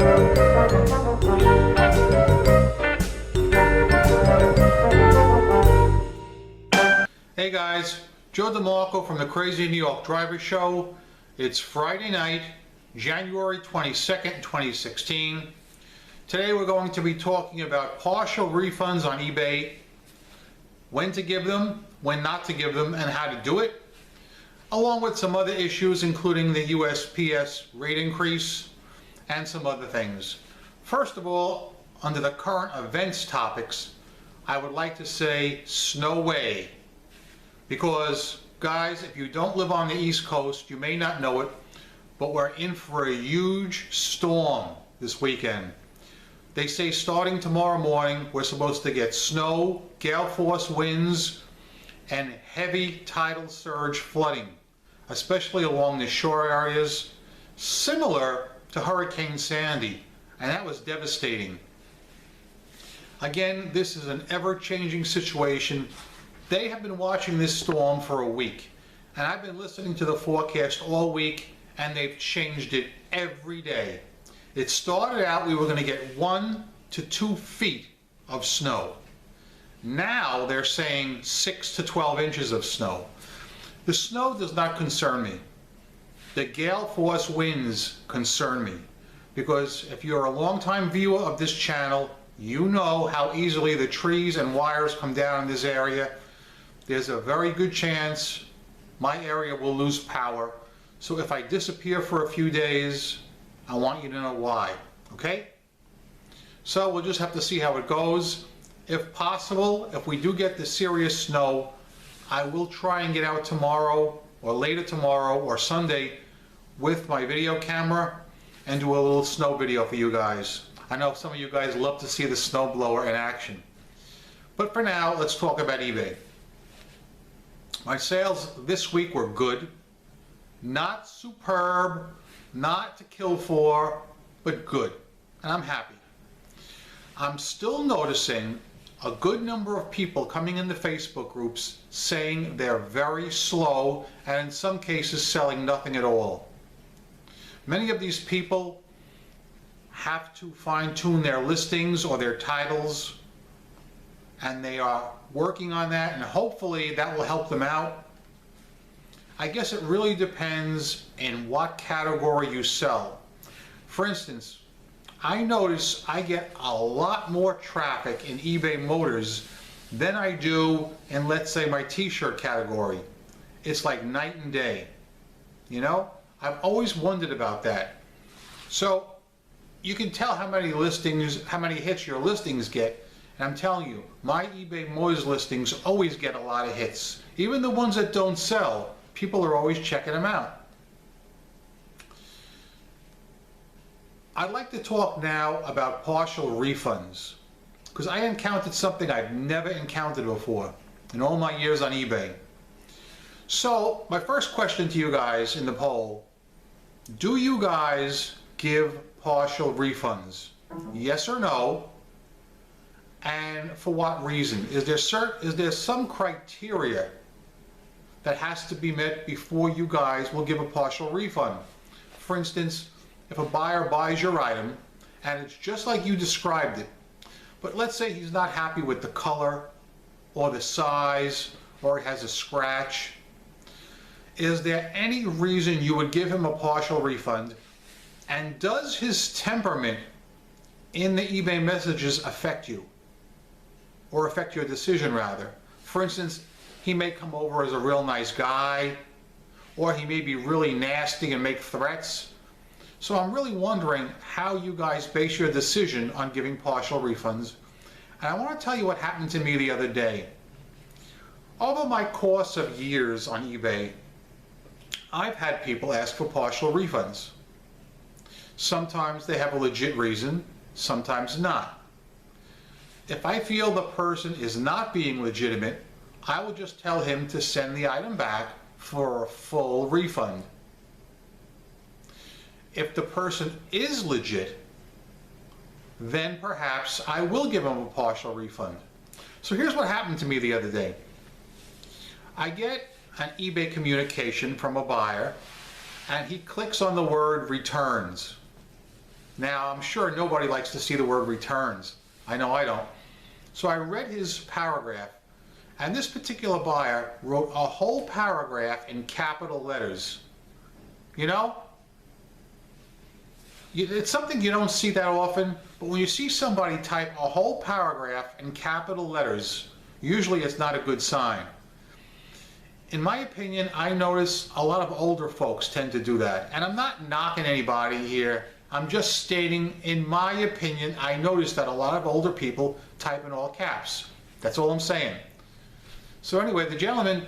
Hey guys, Joe DeMarco from the Crazy New York Driver Show. It's Friday night, January 22nd, 2016. Today we're going to be talking about partial refunds on eBay, when to give them, when not to give them, and how to do it, along with some other issues including the USPS rate increase and some other things. First of all, under the current events topics, I would like to say snow way. Because, guys, if you don't live on the East Coast, you may not know it, but we're in for a huge storm this weekend. They say starting tomorrow morning, we're supposed to get snow, gale force winds, and heavy tidal surge flooding, especially along the shore areas, similar to Hurricane Sandy, and that was devastating. Again, this is an ever-changing situation. They have been watching this storm for a week, and I've been listening to the forecast all week, and they've changed it every day. It started out we were going to get 1 to 2 feet of snow. Now they're saying 6 to 12 inches of snow. The snow does not concern me. The gale force winds concern me, because if you're a longtime viewer of this channel, you know how easily the trees and wires come down in this area. There's a very good chance my area will lose power. So if I disappear for a few days, I want you to know why, okay? So we'll just have to see how it goes. If possible, if we do get the serious snow, I will try and get out tomorrow or later tomorrow or Sunday with my video camera and do a little snow video for you guys. I know some of you guys love to see the snowblower in action. But for now, let's talk about eBay. My sales this week were good. Not superb, not to kill for, but good. And I'm happy. I'm still noticing a good number of people coming in the Facebook groups saying they're very slow and in some cases selling nothing at all. Many of these people have to fine-tune their listings or their titles, and they are working on that, and hopefully that will help them out. I guess it really depends in what category you sell. For instance, I notice I get a lot more traffic in eBay Motors than I do in, let's say, my t-shirt category. It's like night and day. You know, I've always wondered about that. So you can tell how many listings, how many hits your listings get. And I'm telling you, my eBay Motors listings always get a lot of hits. Even the ones that don't sell, people are always checking them out. I'd like to talk now about partial refunds, because I encountered something I've never encountered before in all my years on eBay. So my first question to you guys in the poll: do you guys give partial refunds? Yes or no? And for what reason? Is there some criteria that has to be met before you guys will give a partial refund? For instance, if a buyer buys your item and it's just like you described it, but let's say he's not happy with the color or the size, or it has a scratch, is there any reason you would give him a partial refund? And does his temperament in the eBay messages affect you? Or affect your decision, rather? For instance, he may come over as a real nice guy, or he may be really nasty and make threats. So I'm really wondering how you guys base your decision on giving partial refunds. And I want to tell you what happened to me the other day. Over my course of years on eBay, I've had people ask for partial refunds. Sometimes they have a legit reason, sometimes not. If I feel the person is not being legitimate, I will just tell him to send the item back for a full refund. If the person is legit, then perhaps I will give him a partial refund. So here's what happened to me the other day. I get an eBay communication from a buyer, and he clicks on the word returns. Now, I'm sure nobody likes to see the word returns. I know I don't. So I read his paragraph, and this particular buyer wrote a whole paragraph in capital letters. You know, it's something you don't see that often, but when you see somebody type a whole paragraph in capital letters, usually it's not a good sign. In my opinion, I notice a lot of older folks tend to do that. And I'm not knocking anybody here. I'm just stating, in my opinion, I noticed that a lot of older people type in all caps. That's all I'm saying. So anyway, the gentleman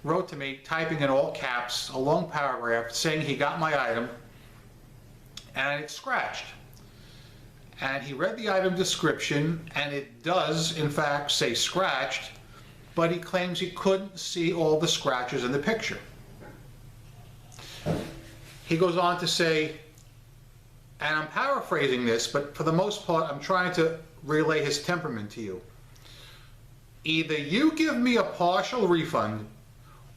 wrote to me, typing in all caps, a long paragraph, saying he got my item, and it's scratched. And he read the item description, and it does, in fact, say scratched, but he claims he couldn't see all the scratches in the picture. He goes on to say, and I'm paraphrasing this, but for the most part, I'm trying to relay his temperament to you. Either you give me a partial refund,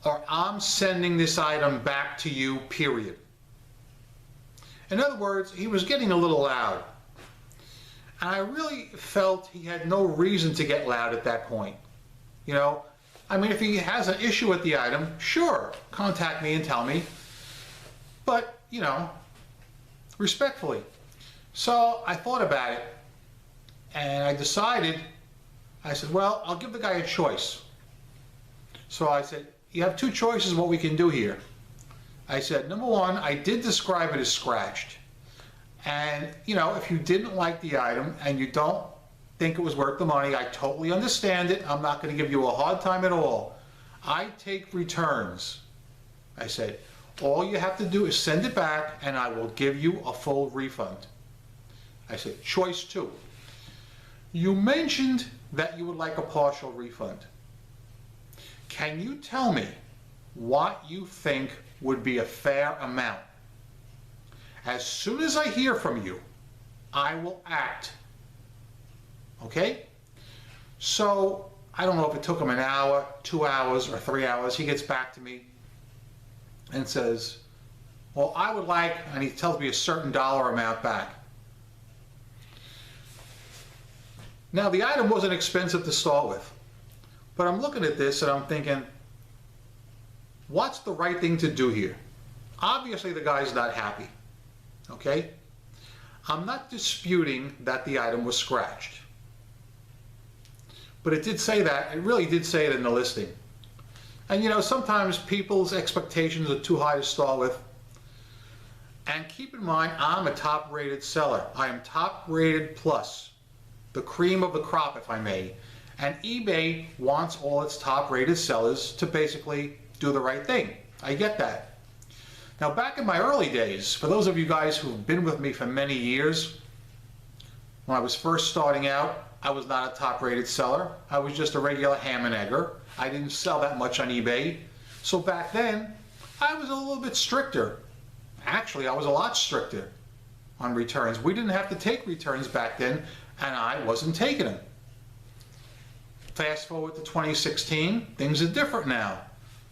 or I'm sending this item back to you, period. In other words, he was getting a little loud. And I really felt he had no reason to get loud at that point. You know, I mean, if he has an issue with the item, sure, contact me and tell me. But, you know, respectfully. So I thought about it, and I decided, I said, well, I'll give the guy a choice. So I said, you have two choices what we can do here. I said, number one, I did describe it as scratched. And, you know, if you didn't like the item and you don't think it was worth the money, I totally understand it. I'm not going to give you a hard time at all. I take returns. I said, all you have to do is send it back and I will give you a full refund. I said, choice two. You mentioned that you would like a partial refund. Can you tell me what you think would be a fair amount? As soon as I hear from you, I will act. Okay? So, I don't know if it took him an hour, 2 hours, or 3 hours. He gets back to me and says, well, I would like, and he tells me a certain dollar amount back. Now, the item wasn't expensive to start with, but I'm looking at this and I'm thinking, what's the right thing to do here? Obviously, the guy's not happy, okay? I'm not disputing that the item was scratched, but it did say that. It really did say it in the listing. And you know, sometimes people's expectations are too high to start with. And keep in mind, I'm a top-rated seller. I am top-rated plus, the cream of the crop, if I may. And eBay wants all its top-rated sellers to basically do the right thing. I get that. Now, back in my early days, for those of you guys who've been with me for many years, when I was first starting out, I was not a top-rated seller. I was just a regular ham and egger. I didn't sell that much on eBay. So back then, I was a little bit stricter. Actually, I was a lot stricter on returns. We didn't have to take returns back then, and I wasn't taking them. Fast forward to 2016, things are different now.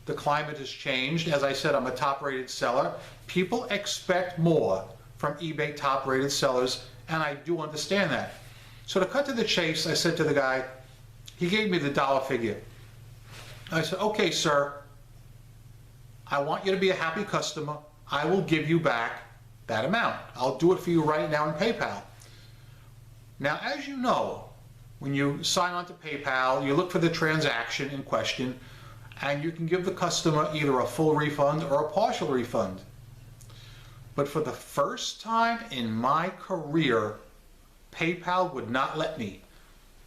The climate has changed. As I said, I'm a top-rated seller. People expect more from eBay top-rated sellers, and I do understand that. So to cut to the chase, I said to the guy, he gave me the dollar figure. I said, okay, sir, I want you to be a happy customer. I will give you back that amount. I'll do it for you right now in PayPal. Now, as you know, when you sign on to PayPal, you look for the transaction in question, and you can give the customer either a full refund or a partial refund. But for the first time in my career, PayPal would not let me.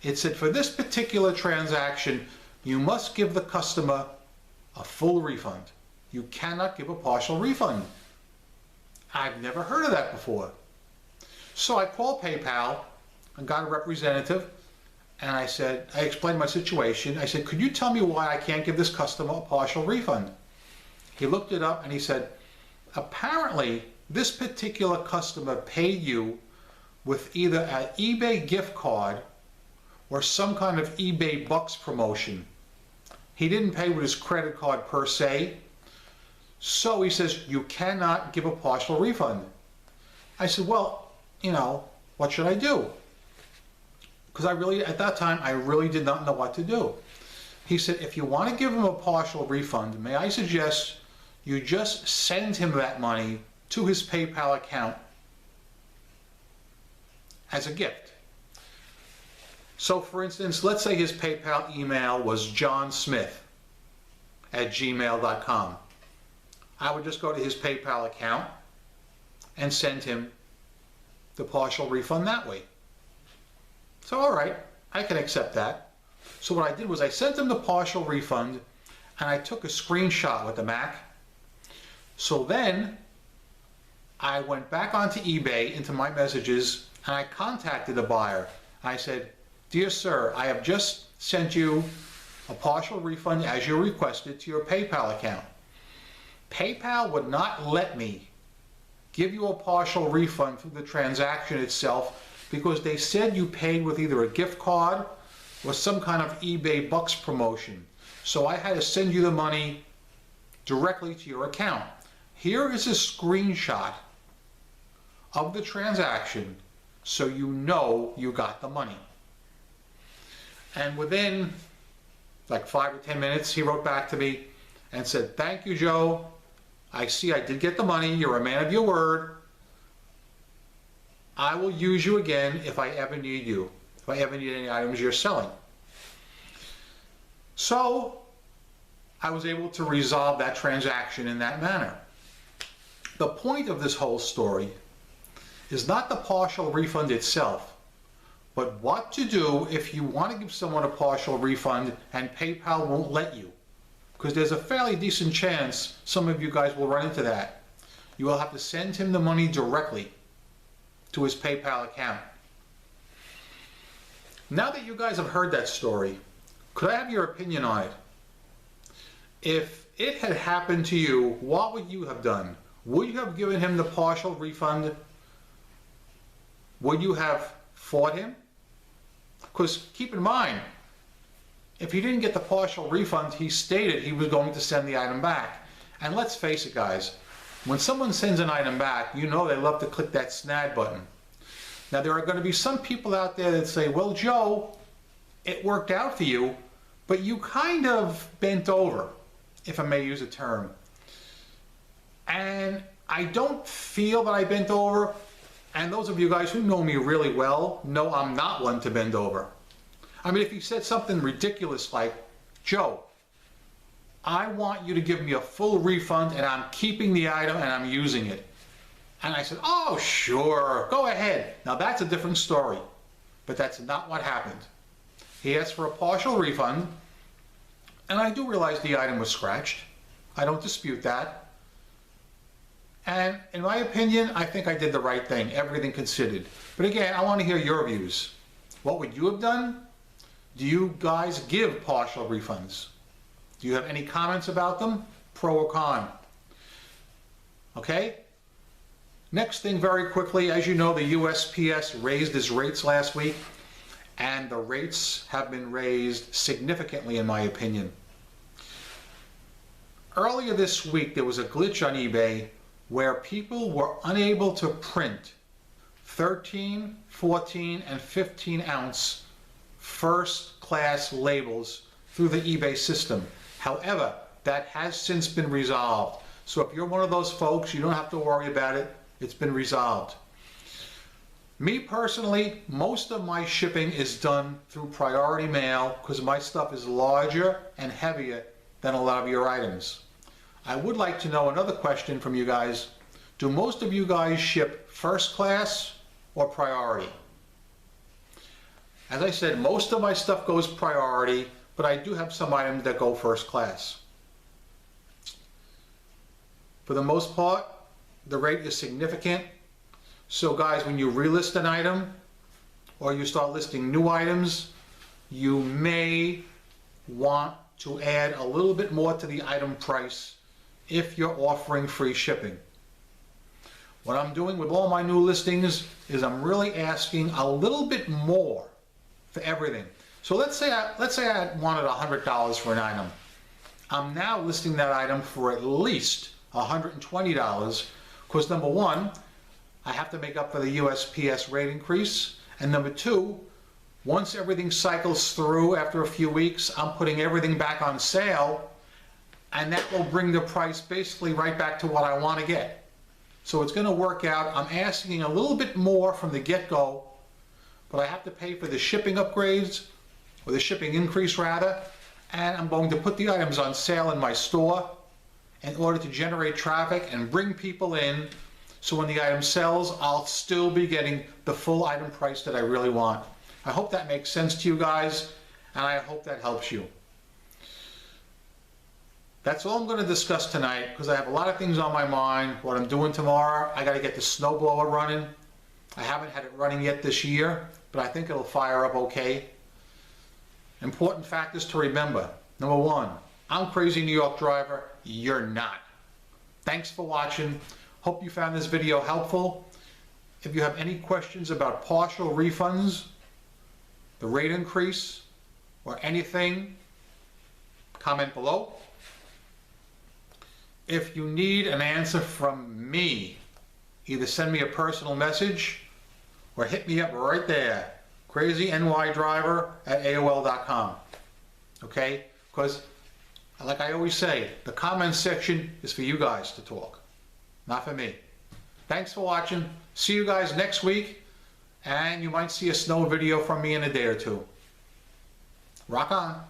It said, for this particular transaction, you must give the customer a full refund. You cannot give a partial refund. I've never heard of that before. So I called PayPal and got a representative, and I said, I explained my situation. I said, could you tell me why I can't give this customer a partial refund? He looked it up and he said, apparently this particular customer paid you with either an eBay gift card or some kind of eBay Bucks promotion. He didn't pay with his credit card per se. So he says, you cannot give a partial refund. I said, well, what should I do? Because at that time, I really did not know what to do. He said, if you want to give him a partial refund, may I suggest you just send him that money to his PayPal account as a gift. So for instance, let's say his PayPal email was johnsmith@gmail.com. I would just go to his PayPal account and send him the partial refund that way. So all right, I can accept that. So what I did was I sent him the partial refund and I took a screenshot with the Mac. So then I went back onto eBay into my messages and I contacted the buyer. I said, "Dear sir, I have just sent you a partial refund as you requested to your PayPal account. PayPal would not let me give you a partial refund through the transaction itself because they said you paid with either a gift card or some kind of eBay Bucks promotion. So I had to send you the money directly to your account. Here is a screenshot of the transaction so you know you got the money." And within like 5 or 10 minutes, he wrote back to me and said, "Thank you, Joe. I see I did get the money. You're a man of your word. I will use you again if I ever need you, if I ever need any items you're selling." So I was able to resolve that transaction in that manner. The point of this whole story is not the partial refund itself, but what to do if you want to give someone a partial refund and PayPal won't let you. Because there's a fairly decent chance some of you guys will run into that. You will have to send him the money directly to his PayPal account. Now that you guys have heard that story, could I have your opinion on it? If it had happened to you, what would you have done? Would you have given him the partial refund? Would you have fought him? Because keep in mind, if he didn't get the partial refund, he stated he was going to send the item back. And let's face it, guys, when someone sends an item back, you know they love to click that snag button. Now, there are going to be some people out there that say, "Well, Joe, it worked out for you, but you kind of bent over," if I may use a term. And I don't feel that I bent over. And those of you guys who know me really well know I'm not one to bend over. I mean, if he said something ridiculous like, "Joe, I want you to give me a full refund and I'm keeping the item and I'm using it." And I said, "Oh, sure, go ahead." Now that's a different story, but that's not what happened. He asked for a partial refund, and I do realize the item was scratched. I don't dispute that. And in my opinion, I think I did the right thing, everything considered. But again, I want to hear your views. What would you have done? Do you guys give partial refunds? Do you have any comments about them, pro or con? Okay? Next thing, very quickly, as you know, the USPS raised its rates last week, and the rates have been raised significantly, in my opinion. Earlier this week, there was a glitch on eBay where people were unable to print 13, 14, and 15 ounce first class labels through the eBay system. However, that has since been resolved. So if you're one of those folks, you don't have to worry about it. It's been resolved. Me personally, most of my shipping is done through priority mail because my stuff is larger and heavier than a lot of your items. I would like to know another question from you guys. Do most of you guys ship first class or priority? As I said, most of my stuff goes priority, but I do have some items that go first class. For the most part, the rate is significant. So guys, when you relist an item or you start listing new items, you may want to add a little bit more to the item price if you're offering free shipping. What I'm doing with all my new listings is I'm really asking a little bit more for everything. So let's say I wanted $100 for an item. I'm now listing that item for at least $120 because number one, I have to make up for the USPS rate increase. And number two, once everything cycles through after a few weeks, I'm putting everything back on sale, and that will bring the price basically right back to what I want to get. So it's going to work out. I'm asking a little bit more from the get-go, but I have to pay for the shipping upgrades, or the shipping increase rather, and I'm going to put the items on sale in my store in order to generate traffic and bring people in, so when the item sells, I'll still be getting the full item price that I really want. I hope that makes sense to you guys, and I hope that helps you. That's all I'm going to discuss tonight, because I have a lot of things on my mind. What I'm doing tomorrow, I got to get the snowblower running. I haven't had it running yet this year, but I think it'll fire up okay. Important factors to remember. Number one, I'm Crazy New York Driver. You're not. Thanks for watching. Hope you found this video helpful. If you have any questions about partial refunds, the rate increase, or anything, comment below. If you need an answer from me, either send me a personal message or hit me up right there, crazynydriver@aol.com. Okay? Because, like I always say, the comment section is for you guys to talk, not for me. Thanks for watching. See you guys next week, and you might see a snow video from me in a day or two. Rock on.